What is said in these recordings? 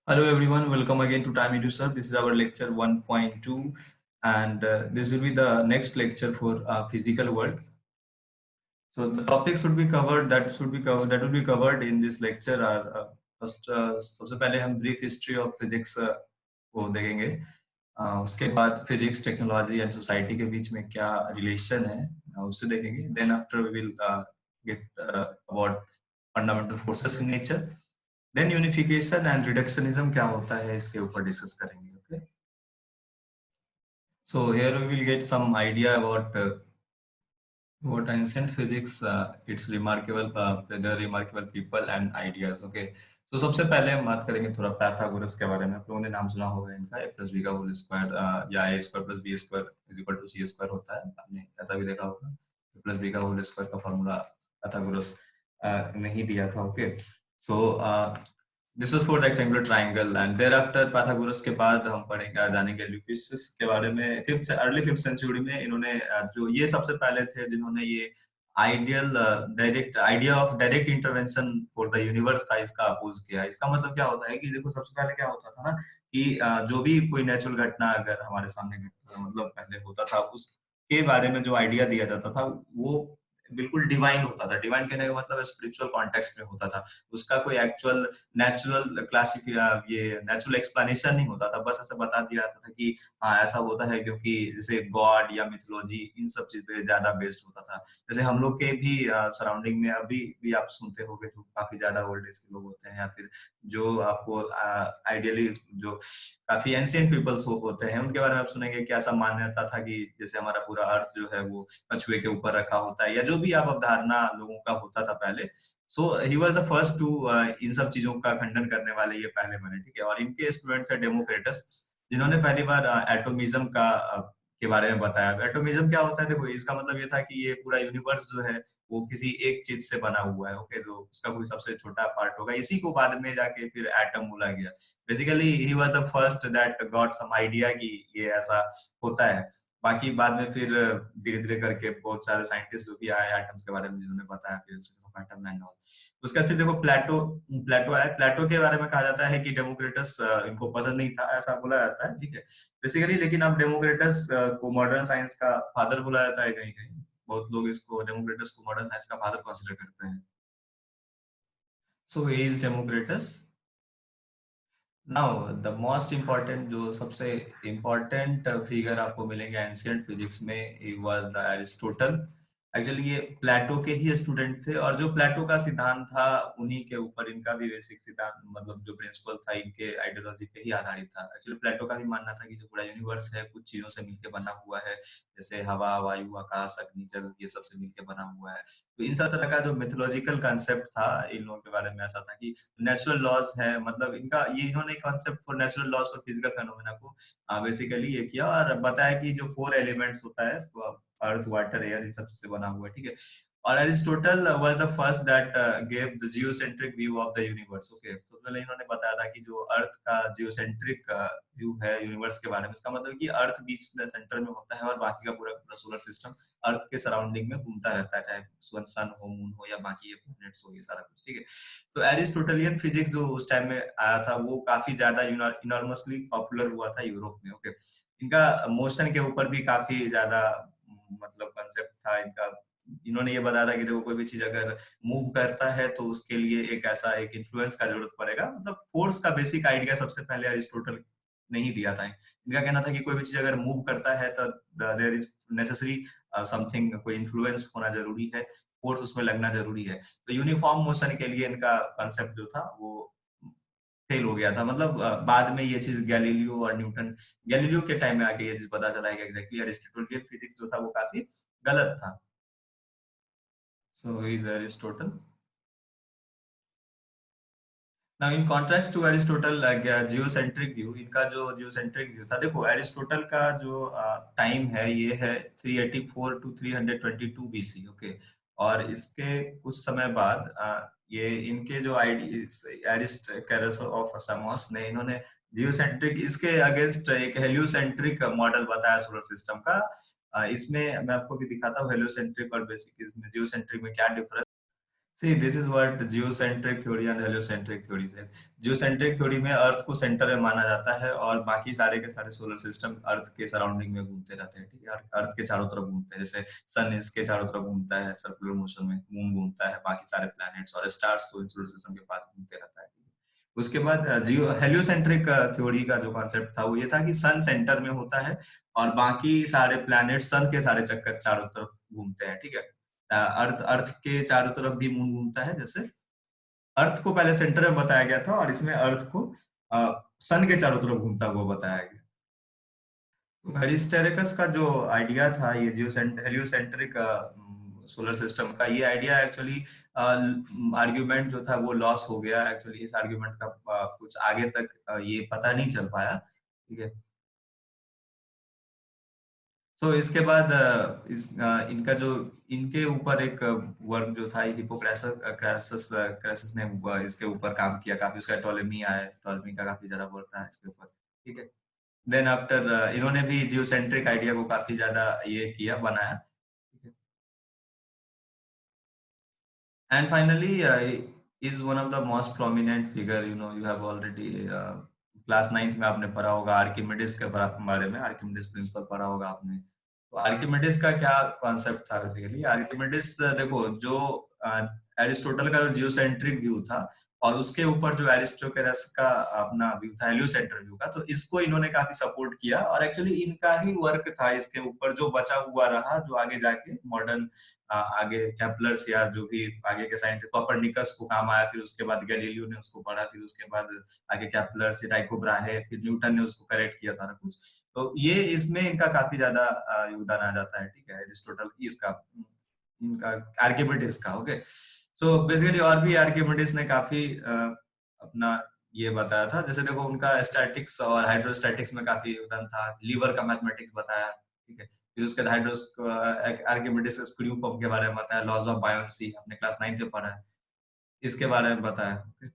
Hello everyone, welcome again to Time Sir. This is our lecture 1.2 and this will be the next lecture for physical world. So the topics should be covered that will be covered in this lecture are first सबसे पहले हम brief history of physics को देखेंगे. उसके बाद physics technology and society के बीच में क्या रिलेशन है उससे देखेंगे. Then after we will get about fundamental forces in nature. Then unification and reductionism क्या होता है इसके ऊपर डिस्कस करेंगे. Okay, so here we will get some idea about what ancient physics its remarkable the remarkable people and ideas. Okay, so सबसे पहले हम बात करेंगे थोड़ा पैथागोरस के बारे में. आप लोगों ने नाम सुना होगा इनका, a plus b का होल स्क्वायर या a square plus b square is equal to c square होता है. आपने ऐसा भी देखा होगा. a plus b का होल स्क्वायर का फॉर्मूला पैथागोरस ने ही दिया था. Okay, so this was for rectangular triangle and thereafter Pythagoras के बाद हम पढ़ेंगे जानेंगे ल्यूसिस के बारे में. अर्ली फिफ्थ सेंचुरी में इन्होंने जो ये सबसे पहले थे जिन्होंने ये ideal direct idea of direct intervention for the universe था इसका अपोज किया. इसका मतलब क्या होता है कि देखो सबसे पहले क्या होता था ना कि जो भी कोई नेचुरल घटना अगर हमारे सामने मतलब पहले होता था उसके बारे में जो आइडिया दिया जाता था वो बिल्कुल डिवाइन होता था. डिवाइन कहने का मतलब स्पिरिचुअल कॉन्टेक्स्ट में होता था. उसका कोई एक्चुअल नेचुरल ये नेचुरल एक्सप्लेनेशन नहीं होता था. बस ऐसा बता दिया जाता था कि हाँ ऐसा होता है क्योंकि जैसे गॉड या मिथोलॉजी इन सब चीज पे ज्यादा बेस्ड होता था. जैसे हम लोग के भी सराउंडिंग में अभी भी आप सुनते होंगे तो काफी ज्यादा ओल्ड एज के लोग होते हैं या फिर जो आपको आइडियली जो काफी एंशिएंट पीपल्स होते हैं उनके बारे में आप सुनेंगे कि ऐसा मान्यता था कि जैसे हमारा पूरा अर्थ जो है वो कछुए के ऊपर रखा होता है या जो भी आप अवधारणा लोगों का होता था पहले. So he was the first to इन सब चीजों का खंडन करने वाले ये पहले बने. ठीक है, और इनके स्टूडेंट थे डेमोक्रेटस जिन्होंने पहली बार एटोमिज्म का के बारे में बताया. एटोमिज्म क्या होता है? देखो इसका मतलब ये था कि ये पूरा यूनिवर्स जो है वो किसी एक चीज से बना हुआ है. ओके, तो उसका कोई सबसे छोटा पार्ट होगा. इसी को बाद में जाके फिर एटम बोला गया. Basically he was the first that got some idea कि ये ऐसा होता है. बाकी बाद में फिर धीरे धीरे करके बहुत सारे साइंटिस्ट जो भी आए एटम्स के बारे में जिन्होंने बताया फिर एटम एंड ऑल. उसके बाद फिर देखो प्लेटो प्लेटो आया. प्लेटो के बारे में कहा जाता है कि डेमोक्रेटस इनको पसंद नहीं था ऐसा बोला जाता है. ठीक है, बेसिकली लेकिन अब डेमोक्रेटस को मॉडर्न साइंस का फादर बोला जाता है. कहीं कहीं बहुत लोग इसको डेमोक्रेटस को मॉडर्न साइंस का फादर कंसीडर करते हैं. So he is Democritus. Now the most important जो सबसे इम्पोर्टेंट फिगर आपको मिलेंगे एंशियंट फिजिक्स में he was the Aristotle. Actually ये प्लेटो के ही स्टूडेंट थे और जो प्लेटो का सिद्धांत था उन्हीं के ऊपर इनका भी बेसिक सिद्धांत मतलब जो प्रिंसिपल था इनके आइडियोलॉजी पे ही आधारित था. एक्चुअली प्लेटो का भी मानना था कि जो पूरा यूनिवर्स है कुछ चीजों से मिलकर बना हुआ है जैसे हवा वायु आकाश अग्नि जल ये सब से मिलकर बना हुआ है. तो इन सब तरह का जो मिथोलॉजिकल कंसेप्ट था इन लोगों के बारे में ऐसा था कि नेचुरल लॉज है. मतलब इनका ये इन्होंने concept for natural laws for physical phenomena को बेसिकली ये किया और बताया कि जो 4 एलिमेंट्स होता है अर्थ वाटर एयर इन सब से बना हुआ है. ठीक है, और Aristotle was the first that gave the geocentric view of the universe. Okay, तो पहले इन्होंने बताया था कि जो अर्थ का जियोसेंट्रिक व्यू है यूनिवर्स के बारे में इसका मतलब कि अर्थ बीच में सेंटर में होता है और बाकी का पूरा पूरा सोलर सिस्टम अर्थ के सराउंडिंग में घूमता रहता है चाहे सन हो मून हो या बाकी ये प्लैनेट्स हो ये सारा कुछ. ठीक है, तो एरिस्टोटलियन फिजिक्स जो उस टाइम में आया था वो काफी ज्यादा इनॉर्मसली पॉपुलर हुआ था यूरोप में. ओके, इनका मोशन के ऊपर भी काफी ज्यादा मतलब कंसेप्ट था इनका. इन्होंने ये बताया था कि देखो कोई भी चीज अगर मूव करता है तो उसके लिए एक ऐसा एक इन्फ्लुएंस का जरूरत पड़ेगा. मतलब फोर्स का बेसिक आइडिया सबसे पहले अरिस्टोटल ने ही दिया था. इनका कहना था कि कोई भी चीज अगर मूव करता है तो देयर इज नेसेसरी समथिंग कोई इन्फ्लुएंस होना जरूरी है, फोर्स उसमें लगना जरूरी है. तो यूनिफॉर्म मोशन के लिए इनका कंसेप्ट जो था वो फेल हो गया था. मतलब बाद में ये चीज गैलीलियो और न्यूटन गैलीलियो के टाइम में आके ये चीज पता चला है कि एग्जैक्टली अरिस्टोटलियन फिजिक्स जो था वो काफी गलत था. So is Aristotle. Now in contrast to Aristotle geocentric view. इनका जो जियोसेंट्रिक व्यू था देखो एरिस्टोटल का जो टाइम है ये है 384 टू 322 बीसी. ओके, और इसके कुछ समय बाद ये इनके जो एरिस्टोटेरस ऑफ सामोस ने इन्होंने जियोसेंट्रिक इसके अगेंस्ट एक हेलियोसेंट्रिक मॉडल बताया सोलर सिस्टम का. इसमें मैं आपको भी दिखाता हूँ हेलियोसेंट्रिक और बेसिक इसमें जियोसेंट्रिक में क्या difference. See, this is what geocentric theory and heliocentric theory है। जियोसेंट्रिक थ्योरी में अर्थ को सेंटर में माना जाता है और बाकी सारे के सारे सोलर सिस्टम अर्थ के सराउंडिंग में घूमते रहते हैं, ठीक है। अर्थ के चारों तरफ घूमते हैं, जैसे सन इसके चारों तरफ घूमता है सर्कुलर मोशन में, मून घूमता है, बाकी सारे प्लैनेट्स और स्टार्स तो सोलर सिस्टम के पास घूमते रहता है। उसके बाद जियो हेलियोसेंट्रिक थ्योरी का जो कॉन्सेप्ट था वो ये था कि सन सेंटर में होता है और बाकी सारे प्लैनेट सन के सारे चक्कर चारों तरफ घूमते हैं, ठीक है। अर्थ अर्थ के चारों तरफ भी मून घूमता है, जैसे अर्थ को पहले सेंटर में बताया गया था और इसमें अर्थ को सन के चारों तरफ घूमता हुआ बताया गया। तो हेलिस्टेरिकस का जो आइडिया था, ये जो हेलियोसेंट्रिक सोलर सिस्टम का, ये आइडिया एक्चुअली आर्ग्यूमेंट जो था वो लॉस हो गया एक्चुअली। इस आर्ग्यूमेंट का कुछ आगे तक ये पता नहीं चल पाया, ठीक है। सो इसके बाद इनका जो इनके ऊपर एक वर्क जो था हिपोक्रेटस क्रैसस क्रैसस ने इसके ऊपर काम किया काफी। उसका टॉलेमी का काफी ज्यादा वर्क रहा इसके ऊपर, ठीक है। देन आफ्टर इन्होंने भी जियोसेंट्रिक आइडिया को काफी ज्यादा ये किया, बनाया, ठीक है। And finally is one of the most prominent figure, you have already class 9th में आपने पढ़ा होगा आर्किमिडीज के बारे में, आर्किमिडीज प्रिंसिपल पढ़ा होगा आपने। तो आर्किमिडीज का क्या कॉन्सेप्ट था बेसिकली? आर्किमिडीज देखो, जो एरिस्टोटल का जो जियोसेंट्रिक व्यू था और उसके ऊपर जो एरिस्टोटेलेस का अपना व्यू था हेलियोसेंट्रिक व्यू का, तो इसको इन्होंने काफी सपोर्ट किया और एक्चुअली इनका ही वर्क था इसके ऊपर जो बचा हुआ रहा, जो आगे जाके मॉडर्न आगे केपलर्स या जो भी आगे के साइंटिस्ट, कोपरनिकस को काम आया, फिर उसके बाद गैलीलियो ने उसको पढ़ा, फिर उसके बाद आगे केपलर, टाइको ब्राहे, फिर न्यूटन ने उसको करेक्ट किया सारा कुछ। तो ये इसमें इनका काफी ज्यादा योगदान आ जाता है, ठीक है, एरिस्टोटल इसका, इनका आर्किमिडीज का, ओके। सो बेसिकली और भी आर्किमिडीज ने काफी अपना ये बताया था, जैसे देखो उनका स्टैटिक्स और हाइड्रोस्टैटिक्स में काफी योगदान था, लीवर का मैथमेटिक्स बताया, ठीक है। फिर उसके बाद हाइड्रोस आर्किमिडीज स्क्रू पंप के बारे में बताया, लॉज ऑफ बायोन्सी अपने क्लास 9th में पढ़ा है, इसके बारे में बताया, okay?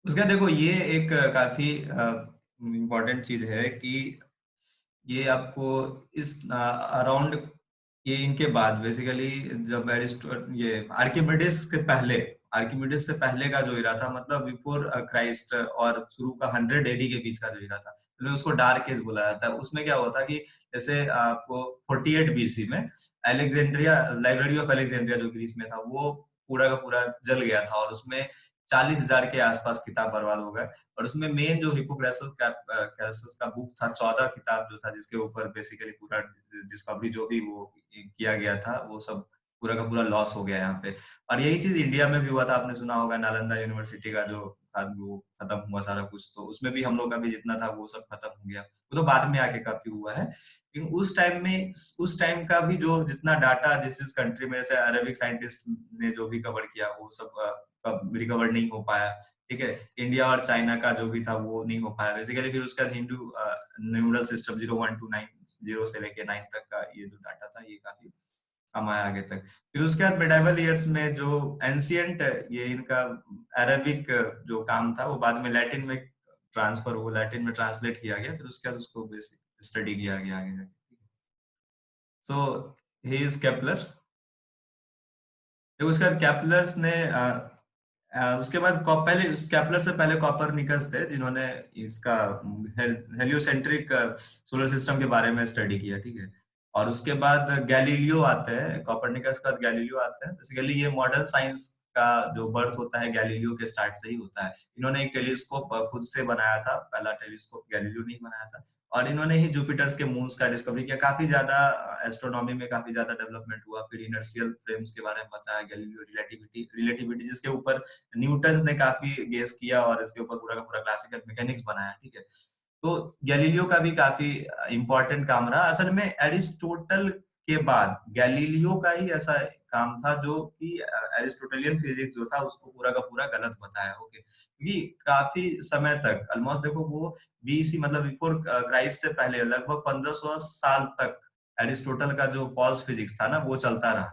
उसके बाद देखो ये एक काफी इम्पोर्टेंट चीज है कि ये आपको इस अराउंड, ये इनके बाद बेसिकली जब ये आर्किमिडीज के पहले, आर्किमिडीज से पहले का जो इरा था, मतलब बिफोर क्राइस्ट और शुरू का 100 एडी के बीच का जो इरा था, तो उसको डार्क एज बुलाया जाता है। उसमें क्या होता कि जैसे आपको 48 बीसी में अलेक्जेंड्रिया, लाइब्रेरी ऑफ अलेक्जेंड्रिया जो ग्रीस में था, वो पूरा का पूरा जल गया था और उसमें 40,000 के आसपास किताब बर्बाद हो गए। और उसमें मेन जो हिपोक्रेटस का बुक था, 14 किताब जो था, जिसके ऊपर बेसिकली पूरा डिस्कवरी जो भी वो किया गया था, वो सब पूरा का पूरा लॉस हो गया यहाँ पे। और यही चीज इंडिया में भी हुआ था, आपने सुना होगा नालंदा यूनिवर्सिटी का जो था वो खत्म हुआ सारा कुछ, तो उसमें भी हम लोग का भी जितना था वो सब खत्म हो गया। वो तो बाद में आके काफी हुआ है, लेकिन उस टाइम में, उस टाइम का भी जो जितना डाटा जिस जिस कंट्री में, जैसे अरेबिक साइंटिस्ट ने जो भी कवर किया वो सब रिकवर नहीं हो पाया, ठीक है। इंडिया और चाइना का जो भी था वो नहीं हो पाया बेसिकली। फिर उसका हिंदू न्यूमरल सिस्टम 0129 0 से लेके 9 तक का ये जो डाटा था ये काफी कम आया आगे तक। फिर उसके बाद मिडाइवल ईयर्स में जो एंशियंट ये इनका अरेबिक जो काम था वो बाद में लैटिन में ट्रांसफर हुआ, लैटिन में ट्रांसलेट किया गया, फिर उसके बाद उसको बेसिक स्टडी किया गया आगे। सो ही इज केपलर। उसके बाद केपलर्स ने उसके बाद पहले केपलर से पहले कॉपरनिकस थे जिन्होंने इसका हेलियोसेंट्रिक सोलर सिस्टम के बारे में स्टडी किया, ठीक है। और उसके बाद गैलीलियो आते हैं, कॉपरनिकस के बाद गैलीलियो आते हैं। बेसिकली ये मॉडर्न साइंस का जो बर्थ होता है गैलीलियो के स्टार्ट से ही होता है। इन्होंने एक टेलीस्कोप खुद से बनाया था, पहला टेलीस्कोप गैलीलियो ने बनाया था, और इन्होंने ही जुपिटर्स के मून्स का डिस्कवरी किया। काफी ज्यादा एस्ट्रोनॉमी में काफी ज्यादा डेवलपमेंट हुआ। फिर इनर्शियल फ्रेम्स के बारे में बताया, गैलीलियो रिलेटिविटी रिलेटिविटी जिसके ऊपर न्यूटन ने काफी गेस किया और इसके ऊपर पूरा का पूरा क्लासिकल मैकेनिक्स बनाया, ठीक है। तो गैलीलियो का भी काफी इंपॉर्टेंट काम रहा। असल में एरिस्टोटल के बाद गैलीलियो का ही ऐसा काम था जो कि एरिस्टोटेलियन फिजिक्स जो था उसको पूरा का पूरा गलत बताया, ओके। क्योंकि काफी समय तक ऑलमोस्ट देखो वो बीसी मतलब बिफोर क्राइस्ट से पहले लगभग 1500 साल तक एरिस्टोटल का जो फॉल्स फिजिक्स था ना वो चलता रहा,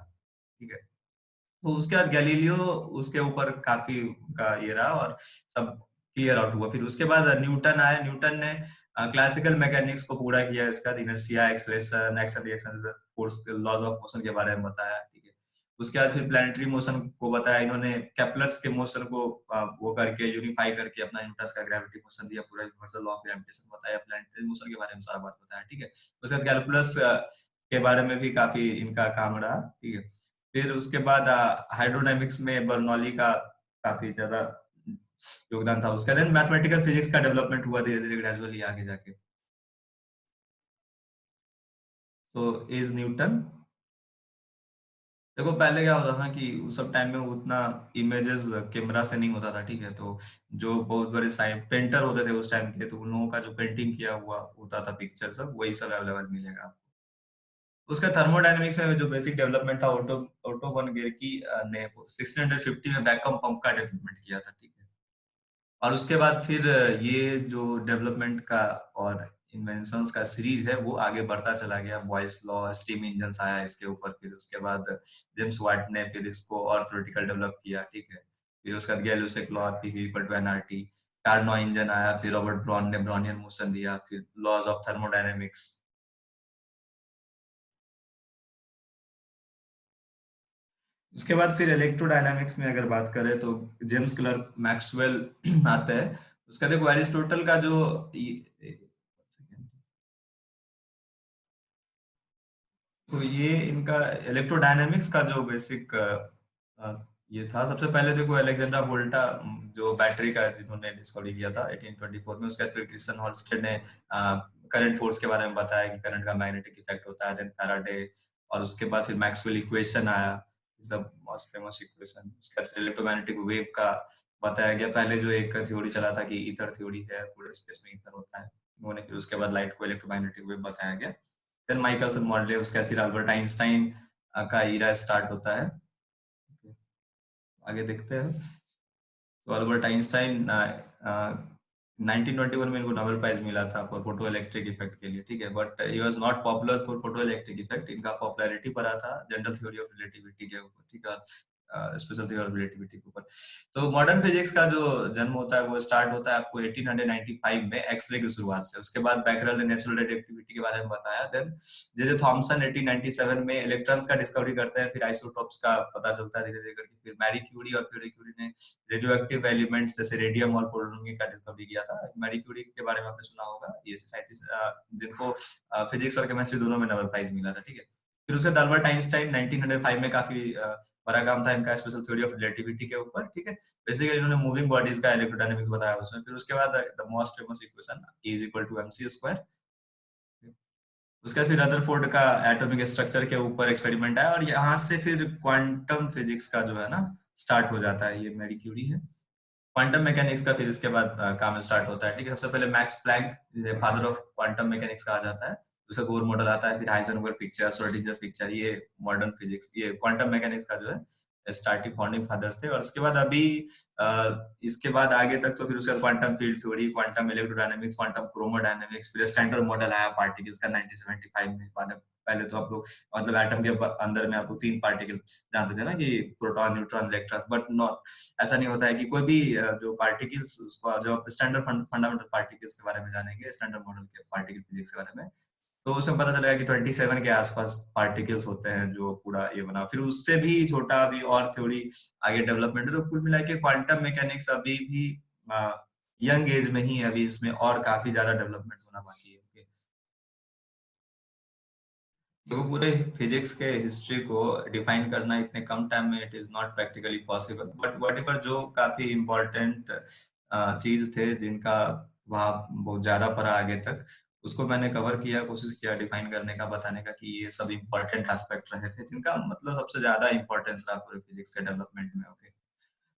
ठीक है। तो उसके बाद गैलीलियो उसके ऊपर काफी का ये रहा और सब क्लियर आउट हुआ। फिर उसके बाद न्यूटन आए, न्यूटन ने क्लासिकल मैकेनिक्स को पूरा किया, इसका inertia, acceleration, acceleration, force, laws of motion के बारे में बताया, ठीक है। उसके बाद फिर प्लानिटरी मोशन को बताया इन्होंने, केपलर्स के मोशन को वो करके यूनिफाई करके अपना न्यूटन का ग्रेविटी मोशन दिया, पूरा यूनिवर्सल लॉ ऑफ ग्रेविटेशन बताया, प्लानिटरी मोशन के बारे में सारा बात बताया, ठीक है। उसके बाद कैलकुलस के बारे में भी काफी इनका काम रहा, ठीक है। फिर उसके बाद हाइड्रोडायनेमिक्स में बर्नौली का काफी ज्यादा योगदान था उसका। देन मैथमेटिकल फिजिक्स का डेवलपमेंट हुआ धीरे धीरे ग्रेजुअली आगे जाके। सो इज न्यूटन, देखो पहले क्या होता था कि उस सब टाइम में उतना इमेजेस कैमरा से नहीं होता था, ठीक है। तो जो बहुत बड़े साइंस पेंटर होते थे उस टाइम के, तो उन लोगों का जो पेंटिंग किया हुआ होता था पिक्चर सब, वही सब अवेलेबल मिलेगा आपको। उसका थर्मोडायनेमिक्स में जो बेसिक डेवलपमेंट था, ऑटो ऑटो वन गेरकी ने 1650 में वैक्यूम पंप का डेवलपमेंट किया था, ठीक है। और उसके बाद फिर ये जो डेवलपमेंट का और इन्वेंशंस का सीरीज है वो आगे बढ़ता चला गया। बॉयस लॉ, स्टीम इंजन आया इसके ऊपर, फिर उसके बाद जेम्स वाट ने फिर इसको और थ्योरेटिकल डेवलप किया, ठीक है। फिर उसके बाद Gay Lussac law, P equal to NRT, Carnot engine आया, फिर रॉबर्ट ब्राउन ने ब्राउनियन मोशन दिया, फिर लॉज ऑफ थर्मोडायनेमिक्स। उसके बाद फिर इलेक्ट्रोडायनामिक्स में अगर बात करें तो जेम्स क्लर्क मैक्सवेल आता है। उसका देखो एरिस्टोटल का जो तो ये इनका इलेक्ट्रोडायनामिक्स का जो बेसिक ये था, सबसे पहले देखो अलेक्जेंडर वोल्टा जो बैटरी का जिन्होंने डिस्कवरी किया था 1824 में। उसके बाद फिर क्रिस्टन हॉल्स्टेड ने करंट फोर्स के बारे में बताया कि करंट का मैग्नेटिक इफेक्ट होता है। देन फैराडे, और उसके बाद फिर मैक्सवेल इक्वेशन आया, is the most famous equation. उसके बाद फिर इलेक्ट्रोमैग्नेटिक वेव का बताया गया। पहले जो एक थ्योरी चला था कि ईथर थ्योरी है, पूरे स्पेस में ईथर होता है, उन्होंने फिर उसके बाद लाइट को इलेक्ट्रोमैग्नेटिक वेव बताया गया। फिर माइकलसन मॉडल, उसके बाद फिर अल्बर्ट आइंस्टाइन का ईरा स्टार्ट होता है। आगे देखते हैं। तो अल्बर्ट आइंस्टाइन 1921 में इनको नोबेल प्राइज मिला था फॉर फोटो इलेक्ट्रिक इफेक्ट के लिए, ठीक है। But he was not popular for photo electric effect. इनका पॉपुलैरिटी पड़ा था जनरल थ्योरी ऑफ रिलेटिविटी के ऊपर, ठीक है, स्पेशल थ्योरी ऑफ रिलेटिविटी के ऊपर। तो मॉडर्न फिजिक्स का जो जन्म होता है वो स्टार्ट होता है आपको 1895 में एक्सरे की शुरुआत से। उसके बाद बैकरल ने नेचुरल रिलेटिविटी के बारे में बताया। देन जे जे थॉमसन 1897 में इलेक्ट्रॉन्स का डिस्कवरी करते हैं, फिर आइसोटोप्स का पता चलता है धीरे धीरे करके। फिर मैरी क्यूरी और प्यूरी क्यूरी ने रेडियोएक्टिव एलिमेंट्स जैसे रेडियम और पोलोनियम का डिस्कवरी किया था। मैरी क्यूरी के बारे में आपने सुना होगा, ये साइंटिस्ट जिनको फिजिक्स और केमिस्ट्री दोनों में नोबेल प्राइज मिला था, ठीक है। फिर उसके अल्बर्ट आइंस्टाइन 1905 में काफी बड़ा काम था इनका स्पेशल थ्योरी ऑफ रिलेटिविटी के ऊपर, ठीक है। बेसिकली इन्होंने मूविंग बॉडीज का इलेक्ट्रोडायनामिक्स बताया उसमें। फिर उसके बाद the most famous equation E is equal to mc square. उसका फिर रदरफोर्ड का एटॉमिक स्ट्रक्चर के ऊपर एक्सपेरिमेंट आया, और यहाँ से फिर क्वांटम फिजिक्स का जो है ना स्टार्ट हो जाता है। ये मैरी क्यूरी है। क्वांटम मैकेनिक्स का फिर इसके बाद काम स्टार्ट होता है, ठीक है। सबसे पहले Max Planck father of quantum mechanics कहा जाता है। उसका बोर मॉडल आता है, फिर हाइजेनबर्ग पिक्चर, श्रोडिंगर पिक्चर, ये मॉडर्न फिजिक्स, ये क्वांटम मैकेनिक्स का जो है स्टार्टिंग फाउंडिंग फादर्स थे। और इसके बाद अभी इसके बाद आगे तक तो फिर उसका quantum field theory, quantum electrodynamics, quantum chromodynamics, फिर स्टैंडर्ड मॉडल आया पार्टिकल्स का 1975 में। बाद में पहले तो आप लोग मतलब एटम के अंदर में आपको 3 पार्टिकल जानते थे ना, कि proton, neutron, electron, but not ऐसा नहीं होता है कि कोई भी जो पार्टिकल्स, उसको जब आप स्टैंडर्ड फंडामेंटल पार्टिकल्स के बारे में जानेंगे, स्टैंडर्ड मॉडल के पार्टिकल फिजिक्स के बारे में, तो उसमें पता चलेगा कि 27 के आसपास पार्टिकल्स होते हैं जो पूरा ये बना। फिर उससे भी छोटा अभी और थ्योरी आगे डेवलपमेंट है। तो कुल मिला के क्वांटम मैकेनिक्स अभी भी यंग एज में ही, अभी इसमें और काफी ज्यादा डेवलपमेंट होना बाकी है। देखो पूरे फिजिक्स के हिस्ट्री को डिफाइन करना इतने कम टाइम में it is not practically possible, but whatever जो काफी इम्पोर्टेंट चीज थे जिनका वहाँ बहुत ज्यादा पड़ा आगे तक, उसको मैंने कवर किया, कोशिश किया डिफाइन करने का, बताने का कि ये सब इम्पोर्टेंट एस्पेक्ट रहे थे जिनका मतलब सबसे ज्यादा इंपॉर्टेंस रहा पूरे फिजिक्स के डेवलपमेंट में, ओके।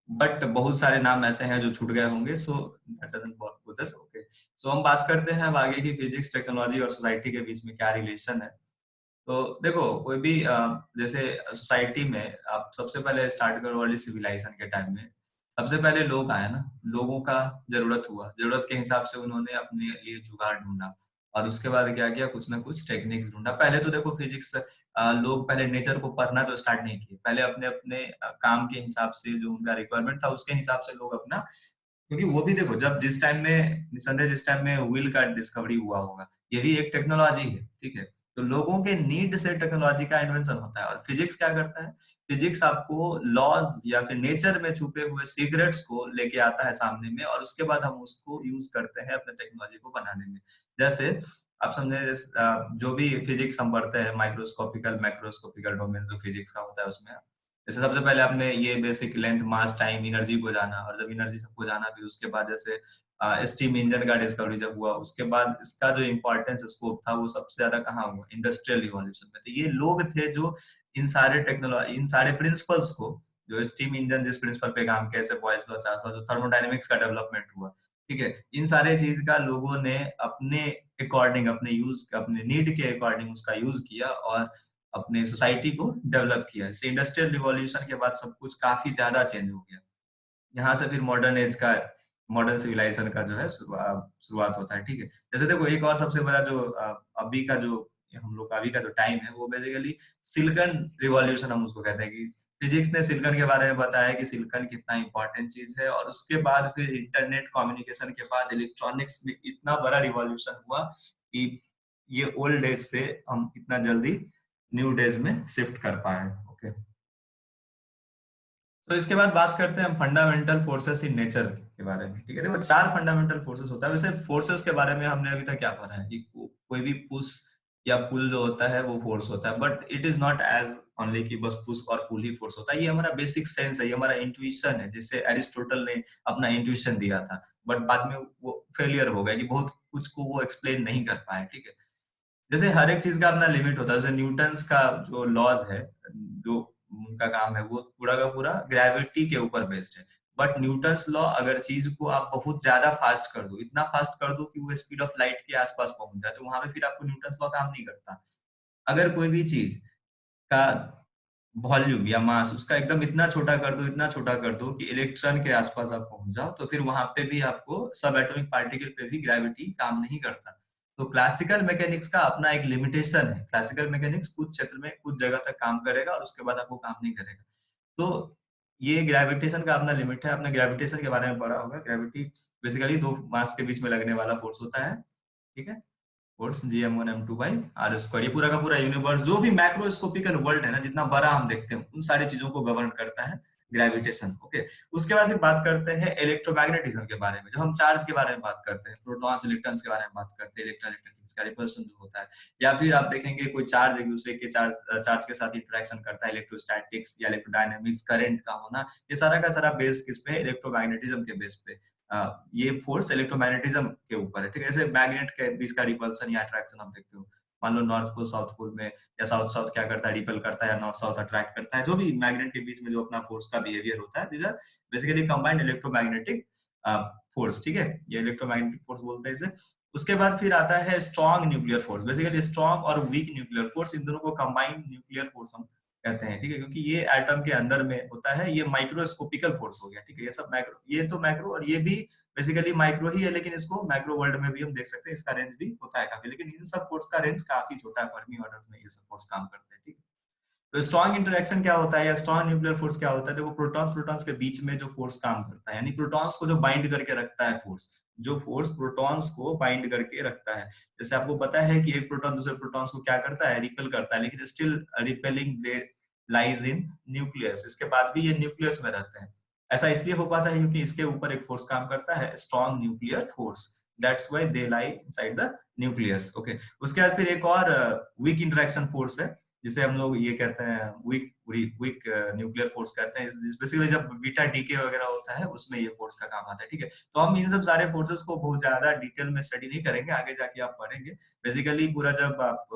बट बहुत सारे नाम ऐसे हैं जो छूट गए होंगे, so that doesn't bother, okay. So हम बात करते हैं अब आगे की फिजिक्स, टेक्नोलॉजी और सोसाइटी के बीच में क्या रिलेशन है। तो देखो कोई भी जैसे सोसाइटी में आप सबसे पहले स्टार्ट करो अर्ली सिविलाइजेशन के टाइम में, सबसे पहले लोग आए ना, लोगों का जरूरत हुआ, जरूरत के हिसाब से उन्होंने अपने लिए जुगाड़ ढूंढा, और उसके बाद क्या किया, कुछ ना कुछ टेक्निक्स ढूंढा। पहले तो देखो फिजिक्स लोग पहले नेचर को पढ़ना तो स्टार्ट नहीं किए, पहले अपने अपने काम के हिसाब से जो उनका रिक्वायरमेंट था उसके हिसाब से लोग अपना, क्योंकि वो भी देखो जब जिस टाइम में निसंदेह जिस टाइम में व्हील का डिस्कवरी हुआ होगा, ये भी एक टेक्नोलॉजी है, ठीक है। तो लोगों के नीड से टेक्नोलॉजी का इन्वेंशन होता है। और फिजिक्स क्या करता है? फिजिक्स आपको लॉज या फिर नेचर में छुपे हुए सीक्रेट्स को लेके आता है सामने में, और उसके बाद हम उसको यूज करते हैं अपने टेक्नोलॉजी को बनाने में। जैसे आप समझे, जो भी फिजिक्स हम पढ़ते हैं, माइक्रोस्कोपिकल मैक्रोस्कोपिकल डोमेन जो फिजिक्स का होता है उसमें, जैसे सबसे पहले आपने ये basic length mass time energy को जाना, और जब एनर्जी सबको जाना फिर उसके बाद जैसे स्टीम इंजन का डिस्कवरी जब हुआ, उसके बाद इसका जो इम्पोर्टेंस स्कोप था वो सबसे ज्यादा कहाँ हुआ? इंडस्ट्रियल रिवॉल्यूशन में। तो ये लोग थे जो इन सारे टेक्नोलॉजी, इन सारे प्रिंसिपल्स को, जो स्टीम इंजन जिस प्रिंसिपल पे काम किया, जैसे बॉयज लॉ, चार्ल्स लॉ, जो थर्मोडायनेमिक्स का डेवलपमेंट हुआ, ठीक है, इन सारे चीज का लोगों ने अपने अकॉर्डिंग, अपने यूज, अपने नीड के अकॉर्डिंग उसका यूज किया और अपने सोसाइटी को डेवलप किया। जैसे इंडस्ट्रियल रिवॉल्यूशन के बाद सब कुछ काफी ज्यादा चेंज हो गया। यहाँ से फिर मॉडर्न एज का, मॉडर्न सिविलाइजेशन का जो है शुरुआत होता है। ठीक है, जैसे देखो एक और सबसे बड़ा जो अभी का जो हम लोग का अभी का जो टाइम है वो बेसिकली सिलिकॉन रिवॉल्यूशन हम उसको कहते हैं। कि फिजिक्स ने सिलिकॉन के बारे में बताया कि सिलिकॉन कितना इंपॉर्टेंट चीज है, और उसके बाद फिर इंटरनेट कम्युनिकेशन के बाद इलेक्ट्रॉनिक्स में इतना बड़ा रिवॉल्यूशन हुआ कि ये ओल्ड एज से हम इतना जल्दी न्यू डेज में शिफ्ट कर पाए। ओके, तो इसके बाद बात करते हैं हम फंडामेंटल फोर्सेस इन नेचर के बारे में। ठीक है, देखो चार फंडामेंटल फोर्सेस होता है। वैसे फोर्सेस के बारे में हमने अभी तक क्या पढ़ा है कि कोई भी पुश या पुल जो होता है वो फोर्स होता है, but it is not as only कि बस पुश और पुल ही फोर्स होता है। ये हमारा बेसिक सेंस है, ये हमारा इंट्यूशन है, जिससे एरिस्टोटल ने अपना इंट्यूशन दिया था, बट बाद में वो फेलियर हो गया कि बहुत कुछ को वो एक्सप्लेन नहीं कर पाए। ठीक है, जैसे हर एक चीज का अपना लिमिट होता है। जैसे न्यूटन्स का जो लॉज है, जो उनका काम है, वो पूरा का पूरा ग्रेविटी के ऊपर बेस्ड है। बट न्यूटन्स लॉ, अगर चीज को आप बहुत ज्यादा फास्ट कर दो, इतना फास्ट कर दो कि वो स्पीड ऑफ लाइट के आसपास पहुंच जाए, तो वहां पे फिर आपको न्यूटन्स लॉ काम नहीं करता। अगर कोई भी चीज का वॉल्यूम या मास उसका एकदम इतना छोटा कर दो, इतना छोटा कर दो कि इलेक्ट्रॉन के आसपास आप पहुंच जाओ, तो फिर वहां पे भी आपको सब एटॉमिक पार्टिकल पे भी ग्रेविटी काम नहीं करता। तो क्लासिकल मैकेनिक्स का अपना एक लिमिटेशन है। क्लासिकल मैकेनिक्स कुछ क्षेत्र में कुछ जगह तक काम करेगा और उसके बाद आपको काम नहीं करेगा। तो ये ग्रेविटेशन का अपना लिमिट है। आपने ग्रेविटेशन के बारे में पढ़ा होगा। ग्रेविटी बेसिकली दो मास के बीच में लगने वाला फोर्स होता है। ठीक है, फोर्स Gm1m2/r²। ये पूरा का पूरा यूनिवर्स, जो भी मैक्रोस्कोपिकल वर्ल्ड है ना, जितना बड़ा हम देखते हैं, उन सारी चीजों को गवर्न करता है ग्रेविटेशन। ओके, उसके बाद फिर बात करते हैं इलेक्ट्रोमैग्नेटिज्म के बारे में। जब हम चार्ज के बारे में बात करते हैं, प्रोटॉन्स इलेक्ट्रॉन्स के बारे में बात करते हैं, इलेक्ट्रॉन इलेक्ट्रॉन्स का रिपल्सन जो होता है, या फिर आप देखेंगे कोई चार्ज एक दूसरे के चार्ज चार्ज के साथ इंटरेक्शन करता है, इलेक्ट्रोस्टैटिक्स या इलेक्ट्रोडायनेमिक्स, करंट का होना, ये सारा का सारा बेस किस पे है? इलेक्ट्रोमैग्नेटिज्म के बेस पे। ये फोर्स इलेक्ट्रोमैग्नेटिज्म के ऊपर है। ठीक है, जैसे मैग्नेट के बीच का रिपल्सन या अट्रैक्शन आप देखते हो। मान लो नॉर्थ पोल साउथ पोल में, या साउथ साउथ क्या करता है? रिपेल करता है, या नॉर्थ साउथ अट्रैक्ट करता है। जो भी मैग्नेट के बीच में जो अपना फोर्स का बिहेवियर होता है, these are basically combined electromagnetic force. ठीक है, ये इलेक्ट्रोमैग्नेटिक फोर्स बोलते हैं इसे। उसके बाद फिर आता है strong nuclear force. Basically strong और वीक न्यूक्लियर फोर्स, इन दोनों को कंबाइंड न्यूक्लियर फोर्स हम कहते हैं। ठीक है, क्योंकि ये एटम के अंदर में होता है, ये माइक्रोस्कोपिकल फोर्स हो गया। ठीक है, ये सब मैक्रो, ये तो मैक्रो, और ये भी बेसिकली माइक्रो ही है, लेकिन इसको मैक्रो वर्ल्ड में भी हम देख सकते हैं। इसका रेंज भी होता है काफी, लेकिन इन सब फोर्स का रेंज काफी छोटा है। फर्मी ऑर्डर में ये सब फोर्स काम करते हैं। ठीक है, तो स्ट्रॉन्ग इंटरेक्शन क्या होता है, या स्ट्रॉन्ग न्यूक्लियर फोर्स क्या होता है? देखो, प्रोटॉन्स प्रोटॉन्स के बीच में जो फोर्स काम करता है, यानी प्रोटॉन्स को जो बाइंड करके रखता है फोर्स, जो फोर्स प्रोटॉन्स को बाइंड करके रखता है। जैसे आपको पता है कि एक प्रोटॉन दूसरे प्रोटॉन्स को क्या करता है? रिपेल करता है, लेकिन still repelling they lies in nucleus. इसके बाद भी ये न्यूक्लियस में रहते हैं। ऐसा इसलिए हो पाता है क्योंकि इसके ऊपर एक फोर्स काम करता है, strong nuclear force. That's why they lie inside the nucleus. Okay, उसके बाद फिर एक और वीक इंटरेक्शन फोर्स है, जिसे हम लोग ये कहते हैं वीक वीक न्यूक्लियर फोर्स कहते हैं। बेसिकली जब बीटा डीके वगैरह होता है, उसमें ये फोर्स का काम आता है। ठीक है, तो हम इन सब सारे फोर्सेस को बहुत ज्यादा डिटेल में स्टडी नहीं करेंगे, आगे जाके आप पढ़ेंगे। बेसिकली पूरा जब आप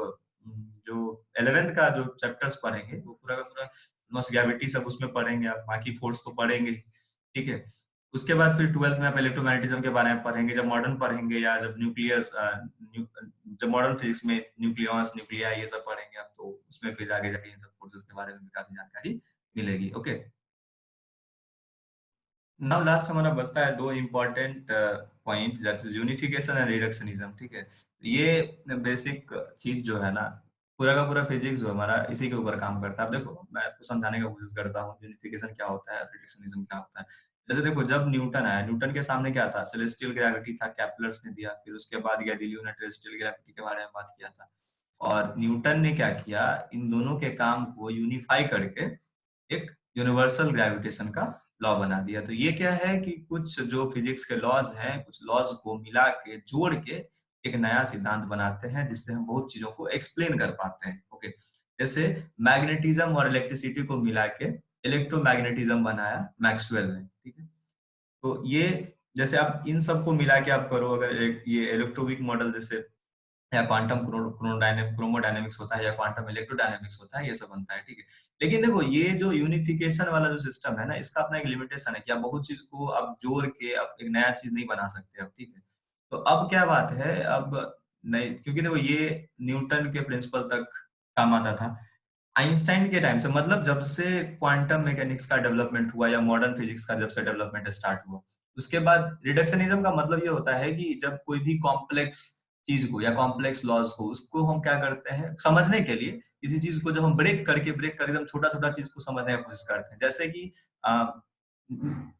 जो 11th का जो चैप्टर्स पढ़ेंगे, वो पूरा का पूरा मास ग्रेविटी सब उसमें पढ़ेंगे आप, बाकी फोर्स तो पढ़ेंगे। ठीक है, उसके बाद फिर 12th में आप इलेक्ट्रोमैग्नेटिज्म के बारे में पढ़ेंगे, जब मॉडर्न पढ़ेंगे, या जब न्यूक्लियर जब मॉडर्न फिजिक्स में न्यूक्लियस न्यूक्लिया ये सब पढ़ेंगे आप, तो उसमें फिर आगे जाके इन सब फोर्सेस के बारे में भी काफी जानकारी मिलेगी। ओके, नाउ लास्ट हमारा बचता है दो important point, that is unification and reductionism. ठीक है, ये बेसिक चीज जो है ना, पूरा का पूरा फिजिक्स जो हमारा इसी के ऊपर काम करता है। अब देखो, मैं आपको समझाने का कोशिश करता हूँ यूनिफिकेशन क्या होता है, रिडक्शनिज्म क्या होता है। जैसे देखो, जब न्यूटन आया, न्यूटन के सामने क्या था? सेलेस्टियल ग्रेविटी था, कैपलर्स ने दिया। फिर उसके बाद गैलीलियो ने टेरेस्ट्रियल ग्रेविटी के बारे में बात किया था। और न्यूटन ने क्या किया, इन दोनों के काम को यूनिफाई करके एक यूनिवर्सल ग्रेविटेशन का लॉ बना दिया। तो ये क्या है कि कुछ जो फिजिक्स के लॉज हैं, कुछ लॉज को मिला के जोड़ के एक नया सिद्धांत बनाते हैं, जिससे हम बहुत चीजों को एक्सप्लेन कर पाते हैं। ओके, जैसे मैग्नेटिज्म और इलेक्ट्रिसिटी को मिला के इलेक्ट्रोमैग्नेटिज्म बनाया मैक्सवेल ने, ठीक है। तो ये जैसे आप इन सबको मिला के आप करो, अगर ये इलेक्ट्रोविक मॉडल जैसे या क्वांटम क्रोमोडायनेमिक्स होता है या क्वांटम इलेक्ट्रोडायनेमिक्स होता है, ये सब बनता है, ठीक है। लेकिन देखो ये जो यूनिफिकेशन वाला जो सिस्टम है ना, इसका अपना एक लिमिटेशन है कि आप बहुत चीज को आप जोड़ के आप एक नया चीज नहीं बना सकते अब, ठीक है। तो अब क्या बात है, अब नहीं, क्योंकि देखो ये न्यूटन के प्रिंसिपल तक काम आता था। आइंस्टाइन के टाइम से, मतलब जब से क्वांटम मैकेनिक्स का डेवलपमेंट हुआ या मॉडर्न फिजिक्स का जब से डेवलपमेंट स्टार्ट हुआ, उसके बाद रिडक्शनिज्म का मतलब ये होता है कि जब कोई भी कॉम्प्लेक्स चीज को या कॉम्प्लेक्स लॉज को, उसको हम क्या करते हैं समझने के लिए, किसी चीज को जब हम ब्रेक करके एकदम छोटा छोटा चीज को समझने की कोशिश करते हैं। जैसे कि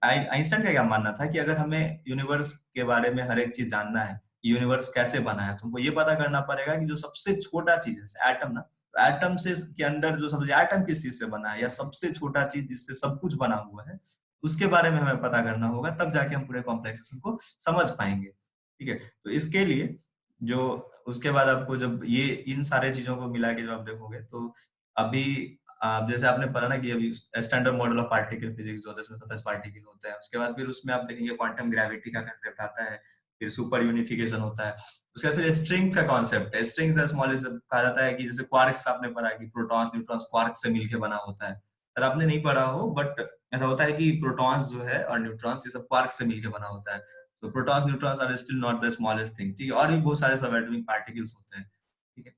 आइंस्टाइन का क्या मानना था कि अगर हमें यूनिवर्स के बारे में हर एक चीज जानना है, यूनिवर्स कैसे बना है, तुमको ये पता करना पड़ेगा कि जो सबसे छोटा चीज है एटम ना, एटम से के अंदर जो सबसे, एटम किस चीज से बना है या सबसे छोटा चीज जिससे सब कुछ बना हुआ है, उसके बारे में हमें पता करना होगा, तब जाके हम पूरे कॉम्प्लेक्सेशन को समझ पाएंगे, ठीक है। तो इसके लिए जो उसके बाद आपको जब ये इन सारे चीजों को मिला के जब आप देखोगे, तो अभी आप जैसे आपने पढ़ा ना कि अभी standard model of particle physics जो होता है, उसमें सतत पार्टिकल होता है। उसके बाद फिर उसमें आप देखेंगे क्वांटम ग्रेविटी का कंसेप्ट आता है, फिर सुपर यूनिफिकेशन होता है। उसके बाद फिर स्ट्रिंग का कॉन्सेप्ट है, स्ट्रिंग द स्मॉलेस्ट, कहा जाता है कि जैसे क्वार्क्स आपने पढ़ा कि प्रोटॉन्स न्यूट्रॉन्स क्वार्क से मिलके बना होता है। अगर आपने नहीं पढ़ा हो, बट ऐसा होता है कि प्रोटॉन्स जो है और न्यूट्रॉन्स ये सब क्वार्क से मिलके बना होता है। तो protons neutrons are still not the smallest thing, ठीक है। और भी बहुत सारे सब एटॉमिक पार्टिकल्स होते हैं, ठीक है।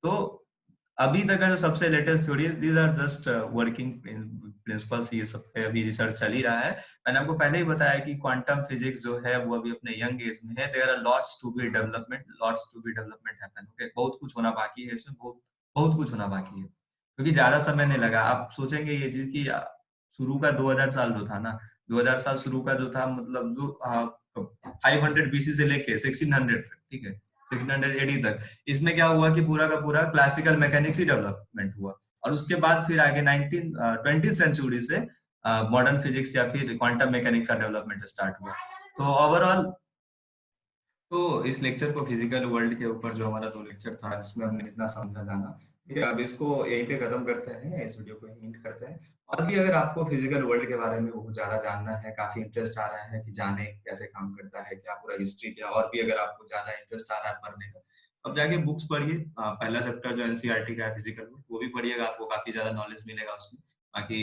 तो अभी तक का जो सबसे लेटेस्ट थ्योरी है, these are just working principles, ये सब पे अभी रिसर्च चल ही रहा है। मैंने आपको पहले ही बताया कि क्वांटम फिजिक्स जो है वो अभी अपने यंग एज में है। There are lots to be development, lots to be development happen, okay. बहुत कुछ होना बाकी है इसमें, बहुत बहुत कुछ होना बाकी है, क्योंकि ज्यादा समय नहीं लगा। आप सोचेंगे ये चीज कि शुरू का 2000 साल जो था ना, 2000 साल शुरू का जो था, मतलब जो 500 बीसी से लेके 1600 तक, ठीक है, 1600 एडी तक, इसमें क्या हुआ कि पूरा का पूरा क्लासिकल मैकेनिक्स ही डेवलपमेंट हुआ। और उसके बाद फिर आगे 20th सेंचुरी से मॉडर्न फिजिक्स या फिर क्वांटम मैकेनिक्स का डेवलपमेंट स्टार्ट हुआ। तो ओवरऑल, तो इस लेक्चर को फिजिकल वर्ल्ड के ऊपर जो हमारा 2 लेक्चर था, जिसमें हमने इतना समझा जाना, ठीक है, अब इसको यहीं पे खत्म करते हैं, इस वीडियो को एंड करते हैं। और भी अगर आपको फिजिकल वर्ल्ड के बारे में बहुत ज्यादा जानना है, काफी इंटरेस्ट आ रहा है कि जाने कैसे काम करता है, क्या पूरा हिस्ट्री, क्या और भी अगर आपको ज्यादा इंटरेस्ट आ रहा है पढ़ने का, अब जाके बुक्स पढ़िए। पहला चैप्टर जो एनसीईआरटी का है फिजिकल वर्ल्ड, वो भी पढ़िएगा, आपको काफी ज्यादा नॉलेज मिलेगा उसमें। बाकी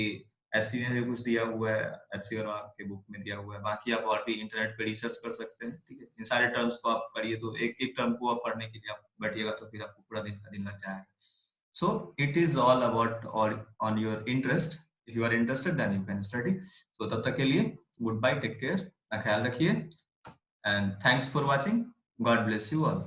एससी ने भी कुछ दिया हुआ है, एचसी और के बुक में दिया हुआ है। बाकी आप और भी इंटरनेट पे रिसर्च कर सकते हैं, ठीक है। इन सारे टर्म्स को आप पढ़िए, तो एक एक टर्म को आप पढ़ने के लिए आप बैठिएगा तो फिर आपको पूरा दिन का दिन लग जाएगा। So it is all about all on your interest, if you are interested then you can study. तो तब तक के लिए गुड बाय, टेक केयर, ख्याल रखिए, and thanks for watching, God bless you all.